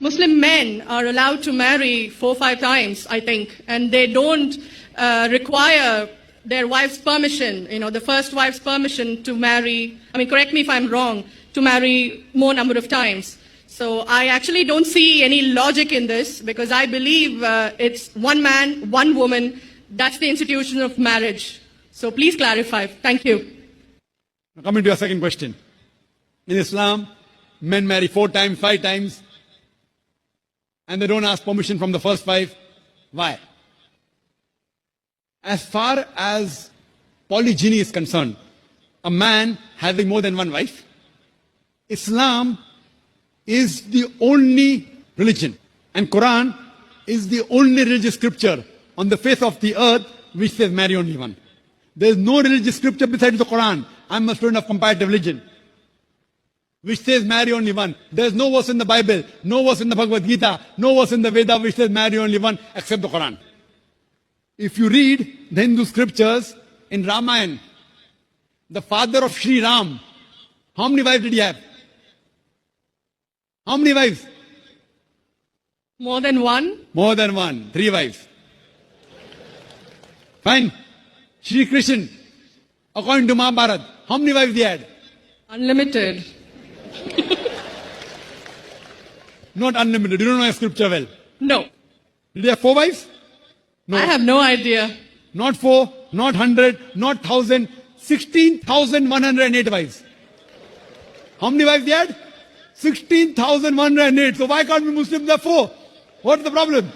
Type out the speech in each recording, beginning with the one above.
Muslim men are allowed to marry 4-5 times, I think, and they don't require their wife's permission, the first wife's permission to marry, correct me if I'm wrong, to marry more number of times. So I actually don't see any logic in this because I believe it's one man, one woman. That's the institution of marriage. So please clarify. Thank you. Now coming to your second question. In Islam, men marry 4 times, 5 times, and they don't ask permission from the first 5. Why? As far as polygyny is concerned, a man having more than one wife, Islam is the only religion, and Quran is the only religious scripture on the face of the earth which says marry only one. There is no religious scripture besides the Quran. I'm a student of comparative religion, which says marry only one. There is no verse in the Bible, no verse in the Bhagavad Gita, no verse in the Veda which says marry only one except the Quran. If you read the Hindu scriptures in Ramayana, the father of Sri Ram, how many wives did he have? How many wives? More than one? More than one. 3 wives. Fine. Shri Krishna, according to Mahabharata, how many wives he had? Unlimited. Not unlimited. You don't know your scripture well. No. Did he have 4 wives? No. I have no idea. Not 4, not 100, not 1,000, 16,108 wives. How many wives he had? 16,108. So why can't we Muslims have 4? What's the problem?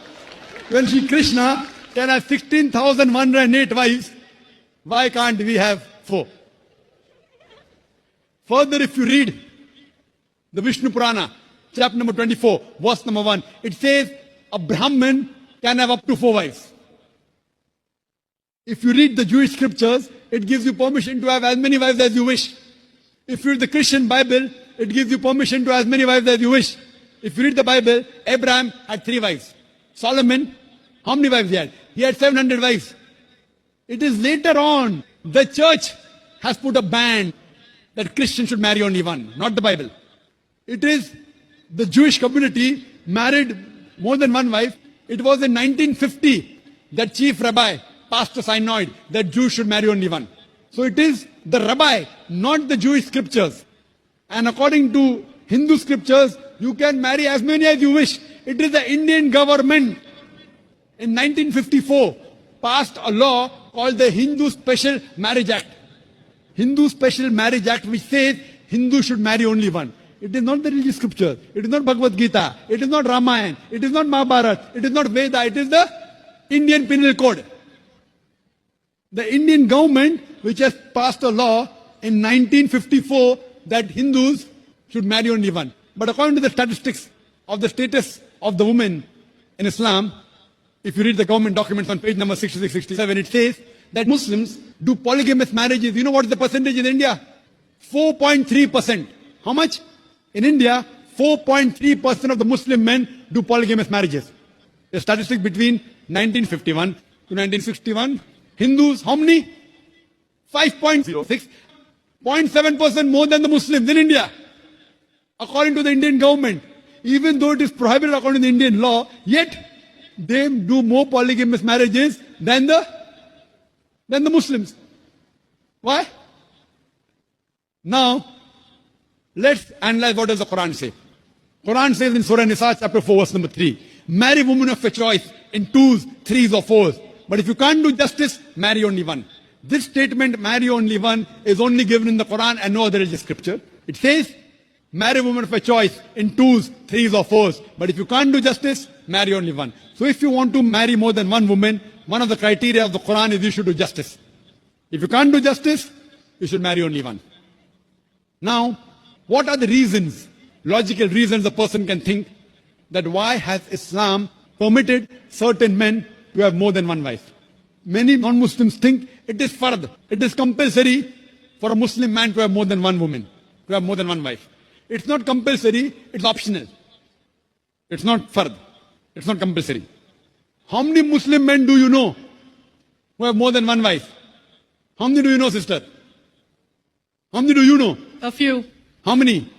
When Shri Krishna can have 16,108 wives, why can't we have 4? Further, if you read the Vishnu Purana, chapter number 24, verse number 1, it says a Brahmin can have up to 4 wives. If you read the Jewish scriptures, it gives you permission to have as many wives as you wish. If you read the Christian Bible, it gives you permission to have as many wives as you wish. If you read the Bible, Abraham had 3 wives. Solomon, how many wives he had? He had 700 wives. It is later on, the church has put a ban that Christians should marry only one, not the Bible. It is the Jewish community married more than one wife. It was in 1950 that chief rabbi passed a synod that Jews should marry only one. So it is the rabbi, not the Jewish scriptures. And according to Hindu scriptures, you can marry as many as you wish. It is the Indian government in 1954 passed a law called the Hindu Special Marriage Act. Hindu Special Marriage Act, which says Hindus should marry only one. It is not the religious scripture. It is not Bhagavad Gita. It is not Ramayana. It is not Mahabharata. It is not Veda. It is the Indian Penal Code. The Indian government, which has passed a law in 1954 that Hindus should marry only one. But according to the statistics of the status of the woman in Islam, if you read the government documents on page number 66, 67, it says that Muslims do polygamous marriages. You know what is the percentage in India? 4.3%. How much? In India, 4.3% of the Muslim men do polygamous marriages. The statistic between 1951 to 1961. Hindus, how many? 5.06. 0.7% more than the Muslims in India. According to the Indian government, even though it is prohibited according to the Indian law, yet they do more polygamous marriages than the Muslims. Why? Now, let's analyze what does the Quran say. Quran says in Surah Esas, chapter 4, verse number 3, marry women of your choice in 2s, 3s or 4s. But if you can't do justice, marry only one. This statement, marry only one, is only given in the Quran and no other religious scripture. It says, marry women of your choice in 2s, 3s or 4s. But if you can't do justice, marry only one. So if you want to marry more than one woman, one of the criteria of the Quran is you should do justice. If you can't do justice, you should marry only one. Now, what are the reasons, logical reasons a person can think that why has Islam permitted certain men to have more than one wife? Many non-Muslims think it is fard, it is compulsory for a Muslim man to have more than one woman, to have more than one wife. It's not compulsory, it's optional. It's not fard, it's not compulsory. How many Muslim men do you know who have more than one wife? How many do you know, sister? How many do you know? A few. How many?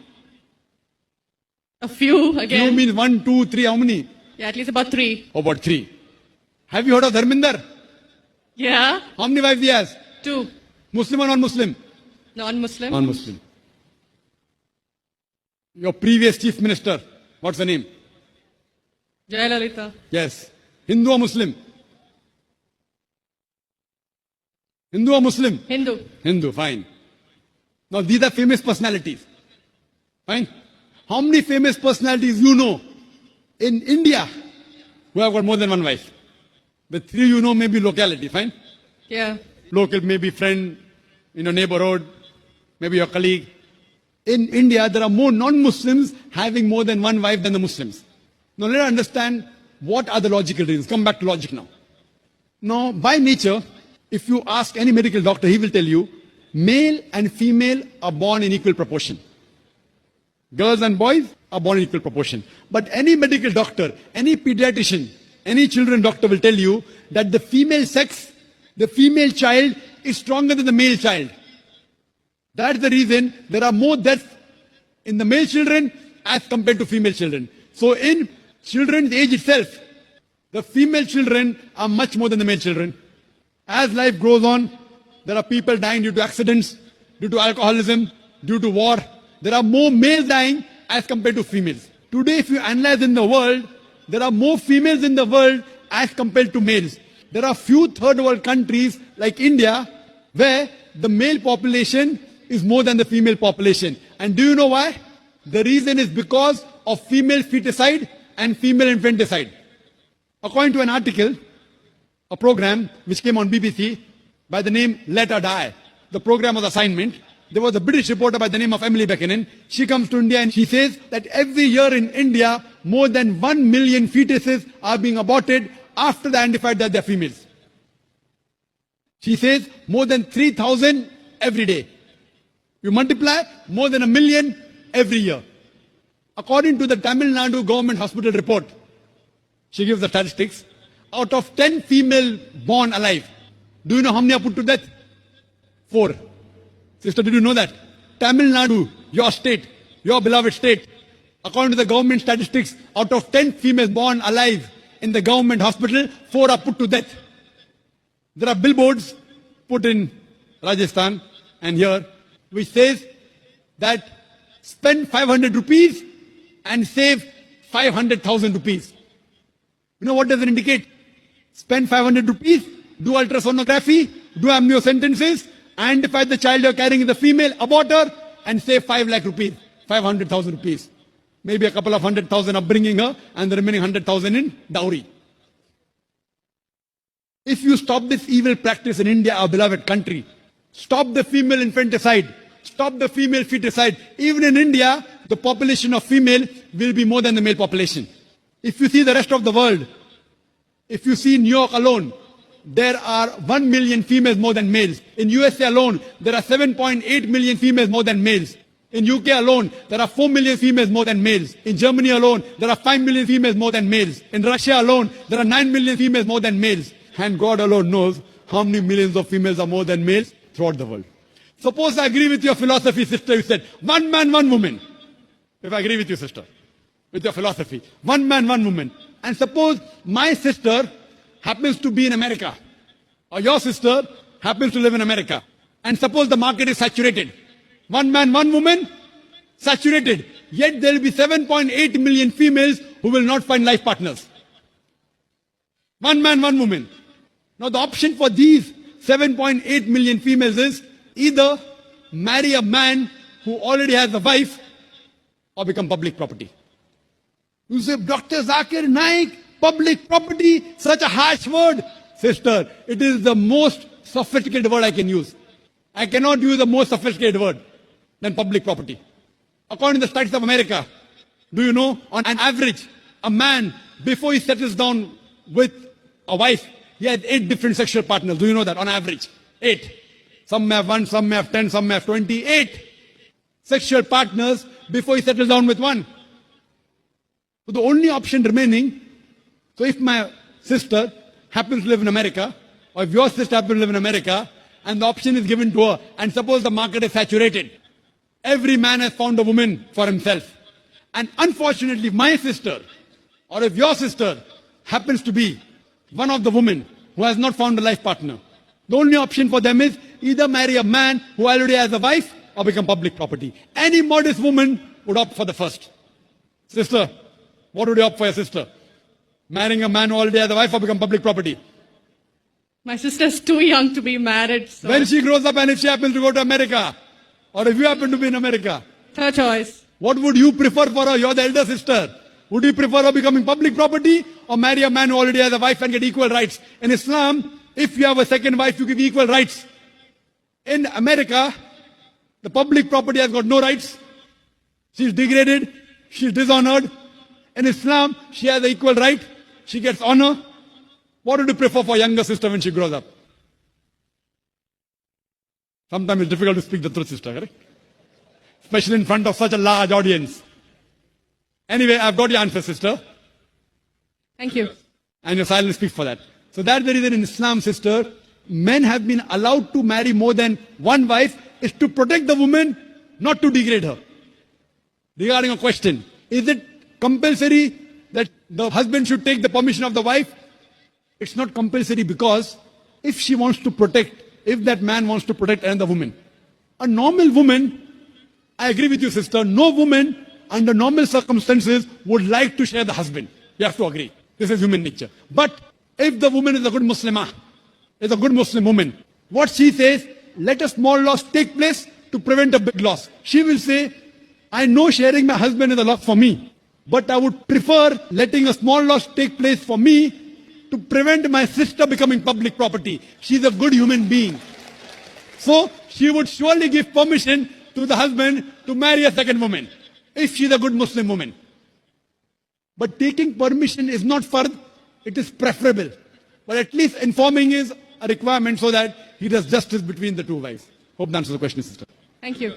A few Few again. means 1, 2, 3, how many? Yeah, at least about 3. About 3. Have you heard of Dharminder? Yeah. How many wives he has? 2. Muslim or non-Muslim? Non-Muslim. Non-Muslim. Your previous chief minister, what's the name? Jayalalitha. Yes. Hindu or Muslim? Hindu or Muslim? Hindu. Hindu, fine. Now these are famous personalities. Fine. How many famous personalities you know in India who have got more than one wife? The 3 you know may be locality, fine? Yeah. Local, maybe friend in your neighborhood, maybe your colleague. In India, there are more non-Muslims having more than one wife than the Muslims. Now let us understand what are the logical reasons. Come back to logic now. Now, by nature, if you ask any medical doctor, he will tell you, male and female are born in equal proportion. Girls and boys are born in equal proportion. But any medical doctor, any pediatrician, any children doctor will tell you that the female sex, the female child is stronger than the male child. That's the reason there are more deaths in the male children as compared to female children. So in children's age itself, the female children are much more than the male children. As life goes on, there are people dying due to accidents, due to alcoholism, due to war. There are more males dying as compared to females. Today, if you analyze in the world, there are more females in the world as compared to males. There are few third world countries like India where the male population is more than the female population. And do you know why? The reason is because of female feticide and female infanticide. According to an article, a program which came on BBC by the name Let Her Die, the program was assignment. There was a British reporter by the name of Emily Buchanan. She comes to India and she says that every year in India, more than 1 million fetuses are being aborted after they identified that they're females. She says more than 3,000 every day. You multiply, more than 1 million every year. According to the Tamil Nadu government hospital report, she gives the statistics, out of 10 female born alive, do you know how many are put to death? 4. Sister, did you know that? Tamil Nadu, your state, your beloved state, according to the government statistics, out of 10 females born alive in the government hospital, 4 are put to death. There are billboards put in Rajasthan and here, which says that spend 500 rupees and save 500,000 rupees. You know what does it indicate? Spend 500 rupees, do ultrasonography, do amniocentesis, identify the child you're carrying is a female, abort her, and save 5 lakh rupees, 500,000 rupees. Maybe a couple of 100,000 upbringing her, and the remaining 100,000 in dowry. If you stop this evil practice in India, our beloved country, stop the female infanticide, stop the female feticide. Even in India, the population of female will be more than the male population. If you see the rest of the world, if you see New York alone, there are 1 million females more than males. In USA alone, there are 7.8 million females more than males. In UK alone, there are 4 million females more than males. In Germany alone, there are 5 million females more than males. In Russia alone, there are 9 million females more than males. And God alone knows how many millions of females are more than males throughout the world. Suppose I agree with your philosophy, sister. You said, 1 man, 1 woman. If I agree with you, sister, with your philosophy, 1 man, 1 woman. And suppose my sister happens to be in America, or your sister happens to live in America. And suppose the market is saturated. 1 man, 1 woman, saturated. Yet there will be 7.8 million females who will not find life partners. 1 man, 1 woman. Now the option for these 7.8 million females is either marry a man who already has a wife or become public property. You say, Dr. Zakir Naik, public property, such a harsh word. Sister, it is the most sophisticated word I can use. I cannot use a more sophisticated word than public property. According to the studies of America, do you know, on an average, a man, before he settles down with a wife, he has 8 different sexual partners. Do you know that? On average, 8. Some may have 1, some may have 10, some may have 28 sexual partners before he settles down with one. So the only option remaining, so if my sister happens to live in America, or if your sister happens to live in America, and the option is given to her, and suppose the market is saturated, every man has found a woman for himself, And unfortunately, my sister, or if your sister happens to be one of the women who has not found a life partner, the only option for them is either marry a man who already has a wife or become public property. Any modest woman would opt for the first. Sister, what would you opt for your sister? Marrying a man who already has a wife or become public property? My sister's too young to be married. So. When she grows up and if she happens to go to America, or if you happen to be in America, Third choice. what would you prefer for her? You're the elder sister. Would you prefer her becoming public property or marry a man who already has a wife and get equal rights? In Islam, if you have a second wife, you give equal rights. In America, the public property has got no rights. She's degraded. She's dishonored. In Islam, she has the equal right. She gets honor. What would you prefer for younger sister when she grows up? Sometimes it's difficult to speak the truth, sister, correct? Especially in front of such a large audience. Anyway, I've got your answer, sister. Thank you. And your silence speaks for that. So that's the reason in Islam, sister, men have been allowed to marry more than one wife is to protect the woman, not to degrade her. Regarding a question, is it compulsory that the husband should take the permission of the wife? It's not compulsory because if she wants to protect, if that man wants to protect another woman, a normal woman, I agree with you, sister, no woman under normal circumstances would like to share the husband. You have to agree. This is human nature. But if the woman is a good Muslimah, is a good Muslim woman, what she says, let a small loss take place to prevent a big loss. She will say, I know sharing my husband is a loss for me, but I would prefer letting a small loss take place for me to prevent my sister becoming public property. She's a good human being. So she would surely give permission to the husband to marry a second woman, if she's a good Muslim woman. But taking permission is not fard, it is preferable. But at least informing is a requirement so that he does justice between the two wives. Hope that answers the question, sister. Thank you.